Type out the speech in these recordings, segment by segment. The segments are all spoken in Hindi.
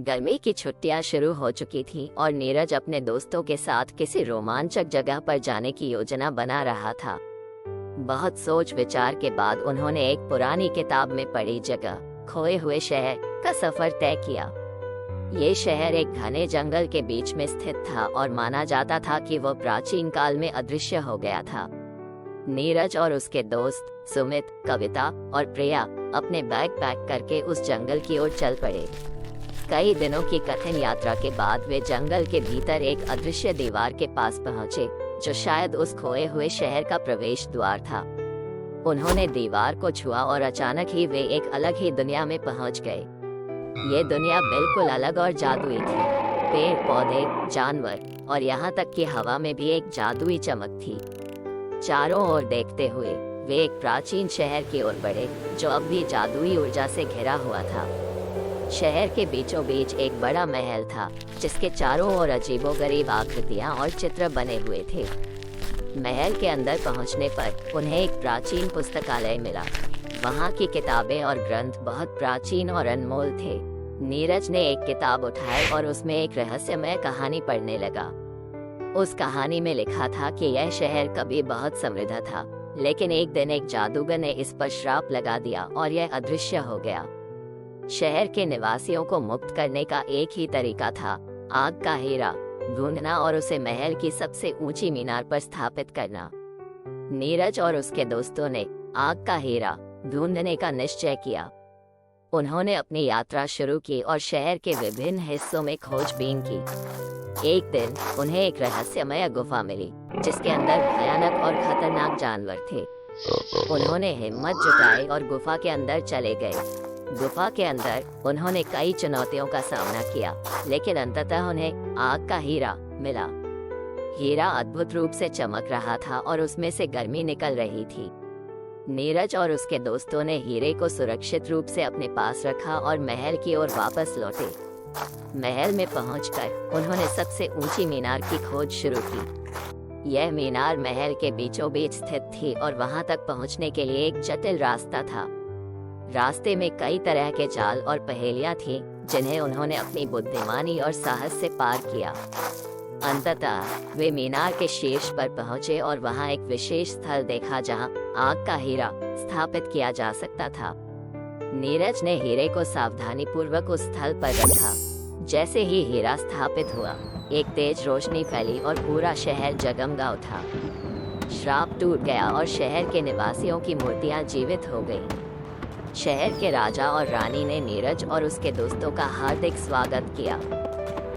गर्मी की छुट्टियां शुरू हो चुकी थीं और नीरज अपने दोस्तों के साथ किसी रोमांचक जगह पर जाने की योजना बना रहा था। बहुत सोच विचार के बाद उन्होंने एक पुरानी किताब में पढ़ी जगह खोए हुए शहर का सफर तय किया। ये शहर एक घने जंगल के बीच में स्थित था और माना जाता था कि वह प्राचीन काल में अदृश्य हो गया था। नीरज और उसके दोस्त सुमित, कविता और प्रिया अपने बैग पैक करके उस जंगल की ओर चल पड़े। कई दिनों की कठिन यात्रा के बाद वे जंगल के भीतर एक अदृश्य दीवार के पास पहुंचे, जो शायद उस खोए हुए शहर का प्रवेश द्वार था। उन्होंने दीवार को छुआ और अचानक ही वे एक अलग ही दुनिया में पहुंच गए। ये दुनिया बिल्कुल अलग और जादुई थी। पेड़ पौधे, जानवर और यहाँ तक कि हवा में भी एक जादुई चमक थी। चारों ओर देखते हुए वे एक प्राचीन शहर की ओर बढ़े, जो अब भी जादुई ऊर्जा से घिरा हुआ था। शहर के बीचों बीच एक बड़ा महल था, जिसके चारों ओर अजीबोगरीब आकृतियां और चित्र बने हुए थे। महल के अंदर पहुंचने पर उन्हें एक प्राचीन पुस्तकालय मिला। वहां की किताबें और ग्रंथ बहुत प्राचीन और अनमोल थे। नीरज ने एक किताब उठाई और उसमें एक रहस्यमय कहानी पढ़ने लगा। उस कहानी में लिखा था कि यह शहर कभी बहुत समृद्ध था, लेकिन एक दिन एक जादूगर ने इस पर श्राप लगा दिया और यह अदृश्य हो गया। शहर के निवासियों को मुक्त करने का एक ही तरीका था, आग का हीरा ढूंढना और उसे महल की सबसे ऊंची मीनार पर स्थापित करना। नीरज और उसके दोस्तों ने आग का हीरा ढूंढने का निश्चय किया। उन्होंने अपनी यात्रा शुरू की और शहर के विभिन्न हिस्सों में खोजबीन की। एक दिन उन्हें एक रहस्यमय गुफा मिली, जिसके अंदर भयानक और खतरनाक जानवर थे। उन्होंने हिम्मत जुटाई और गुफा के अंदर चले गए। गुफा के अंदर उन्होंने कई चुनौतियों का सामना किया, लेकिन अंततः उन्हें आग का हीरा मिला। हीरा अद्भुत रूप से चमक रहा था और उसमें से गर्मी निकल रही थी। नीरज और उसके दोस्तों ने हीरे को सुरक्षित रूप से अपने पास रखा और महल की ओर वापस लौटे। महल में पहुंचकर उन्होंने सबसे ऊंची मीनार की खोज शुरू की। यह मीनार महल के बीचों बीच स्थित थी और वहां तक पहुंचने के लिए एक जटिल रास्ता था। रास्ते में कई तरह के जाल और पहेलियां थीं, जिन्हें उन्होंने अपनी बुद्धिमानी और साहस से पार किया। अंततः वे मीनार के शीर्ष पर पहुंचे और वहां एक विशेष स्थल देखा, जहां आग का हीरा स्थापित किया जा सकता था। नीरज ने हीरे को सावधानीपूर्वक उस स्थल पर रखा। जैसे ही हीरा स्थापित हुआ, एक तेज रोशनी फैली और पूरा शहर जगमगा उठा। श्राप टूट गया और शहर के निवासियों की मूर्तियां जीवित हो गईं। शहर के राजा और रानी ने नीरज और उसके दोस्तों का हार्दिक स्वागत किया।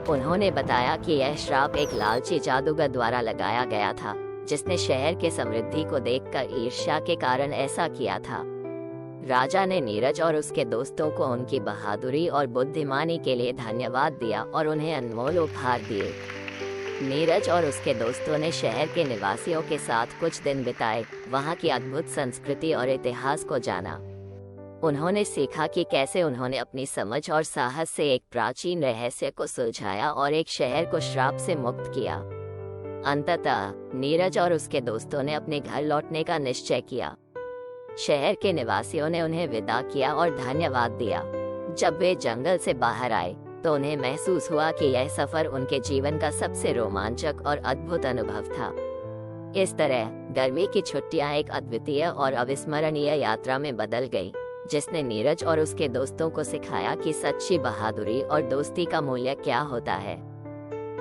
उन्होंने बताया कि यह श्राप एक लालची जादूगर द्वारा लगाया गया था, जिसने शहर के समृद्धि को देखकर ईर्ष्या के कारण ऐसा किया था। राजा ने नीरज और उसके दोस्तों को उनकी बहादुरी और बुद्धिमानी के लिए धन्यवाद दिया और उन्हें अनमोल उपहार दिए। नीरज और उसके दोस्तों ने शहर के निवासियों के साथ कुछ दिन बिताए, वहां की अद्भुत संस्कृति और इतिहास को जाना। उन्होंने सीखा कि कैसे उन्होंने अपनी समझ और साहस से एक प्राचीन रहस्य को सुलझाया और एक शहर को श्राप से मुक्त किया। अंततः नीरज और उसके दोस्तों ने अपने घर लौटने का निश्चय किया। शहर के निवासियों ने उन्हें विदा किया और धन्यवाद दिया। जब वे जंगल से बाहर आए, तो उन्हें महसूस हुआ कि यह सफर उनके जीवन का सबसे रोमांचक और अद्भुत अनुभव था। इस तरह गर्मी की छुट्टियां एक अद्वितीय और अविस्मरणीय यात्रा में बदल गई, जिसने नीरज और उसके दोस्तों को सिखाया कि सच्ची बहादुरी और दोस्ती का मूल्य क्या होता है।